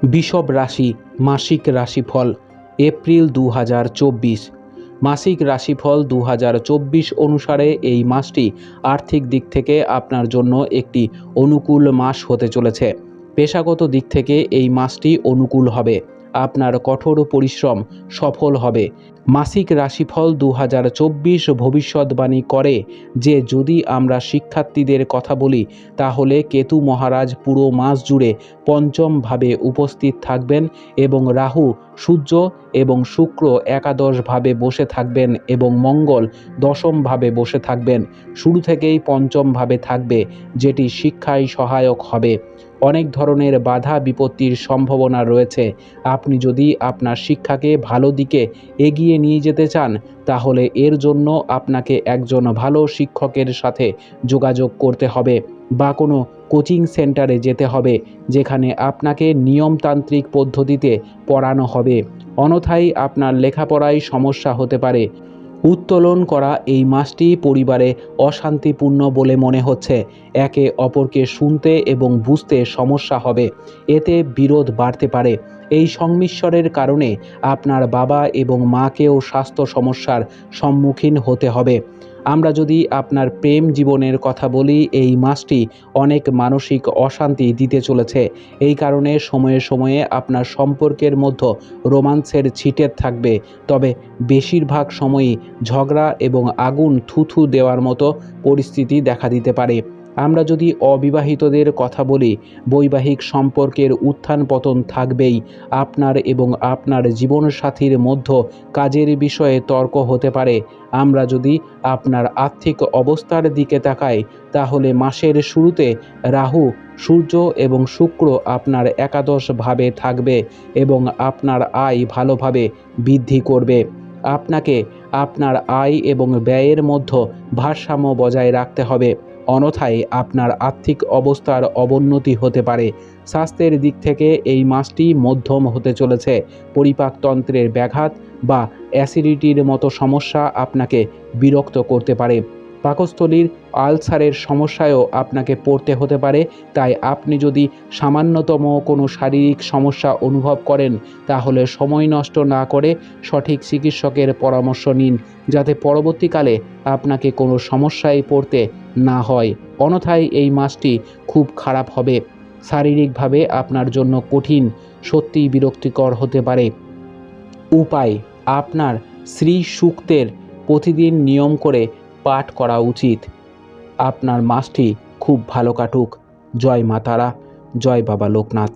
বৃষভ রাশি মাসিক রাশিফল এপ্রিল 2024। মাসিক রাশিফল 2024 অনুসারে এই মাসটি আর্থিক দিক থেকে আপনার জন্য একটি অনুকূল মাস হতে চলেছে। পেশাগত দিক থেকে এই মাসটি অনুকূল হবে, আপনার কঠোর পরিশ্রম সফল হবে। মাসিক রাশিফল 2024 ভবিষ্যৎবাণী করে যে যদি আমরা শিক্ষার্থীদের কথা বলি তাহলে কেতু মহারাজ পুরো মাস জুড়ে পঞ্চম ভাবে উপস্থিত থাকবেন এবং রাহু, সূর্য এবং শুক্র একাদশ ভাবে বসে থাকবেন এবং মঙ্গল দশম ভাবে বসে থাকবেন। শুরু থেকেই পঞ্চম ভাবে থাকবে, যেটি শিক্ষায় সহায়ক হবে। অনেক ধরনের বাধা বিপত্তির সম্ভাবনা রয়েছে। আপনি যদি আপনার শিক্ষাকে ভালো দিকে এগিয়ে নিয়ে যেতে চান তাহলে এর জন্য আপনাকে একজন ভালো শিক্ষকের সাথে যোগাযোগ করতে হবে বা কোনো কোচিং সেন্টারে যেতে হবে যেখানে আপনাকে নিয়মতান্ত্রিক পদ্ধতিতে পড়ানো হবে। অন্যথায় আপনার লেখাপড়ায় সমস্যা হতে পারে। উত্তোলন করা এই মাসটি পরিবারে অশান্তিপূর্ণ বলে মনে হচ্ছে। একে অপরকে শুনতে এবং বুঝতে সমস্যা হবে, এতে বিরোধ বাড়তে পারে। এই সংমিশ্রণের কারণে আপনার বাবা এবং মাকেও স্বাস্থ্য সমস্যার সম্মুখীন হতে হবে। আমরা যদি আপনার প্রেম জীবনের কথা বলি, এই মাসটি অনেক মানসিক অশান্তি দিতে চলেছে। এই কারণে সময়ে সময়ে আপনার সম্পর্কের মধ্যে রোমান্সের ছিটে থাকবে, তবে বেশিরভাগ সময়ই ঝগড়া এবং আগুন থুথু দেওয়ার মতো পরিস্থিতি দেখা দিতে পারে। আমরা যদি অবিবাহিতদের কথা বলি, বৈবাহিক সম্পর্কের উত্থান পতন থাকবেই। আপনার এবং আপনার জীবনসাথীর মধ্যে কাজের বিষয়ে তর্ক হতে পারে। আমরা যদি আপনার আর্থিক অবস্থার দিকে তাকাই তাহলে মাসের শুরুতে রাহু, সূর্য এবং শুক্র আপনার একাদশ ভাবে থাকবে এবং আপনার আয় ভালোভাবে বৃদ্ধি করবে। আপনাকে আপনার আয় এবং ব্যয়ের মধ্যে ভারসাম্য বজায় রাখতে হবে, অন্যথায় আপনার আর্থিক অবস্থার অবনতি হতে পারে। স্বাস্থ্যের দিক থেকে এই মাসটি মধ্যম হতে চলেছে। পরিপাকতন্ত্রের ব্যাঘাত বা অ্যাসিডিটির মতো সমস্যা আপনাকে বিরক্ত করতে পারে। পাকস্থলীর আলসারের সমস্যায়ও আপনাকে পড়তে হতে পারে। তাই আপনি যদি সামান্যতম কোনো শারীরিক সমস্যা অনুভব করেন তাহলে সময় নষ্ট না করে সঠিক চিকিৎসকের পরামর্শ নিন, যাতে পরবর্তীকালে আপনাকে কোনো সমস্যায় পড়তে না হয়। অন্যথায় এই মাসটি খুব খারাপ হবে। শারীরিকভাবে আপনার জন্য কঠিন, সত্যিই বিরক্তিকর হতে পারে। উপায়: আপনার শ্রী সূক্তের প্রতিদিন নিয়ম করে পাঠ করা উচিত। আপনার মাসটি খুব ভালো কাটুক। জয় মা তারা, জয় বাবা লোকনাথ।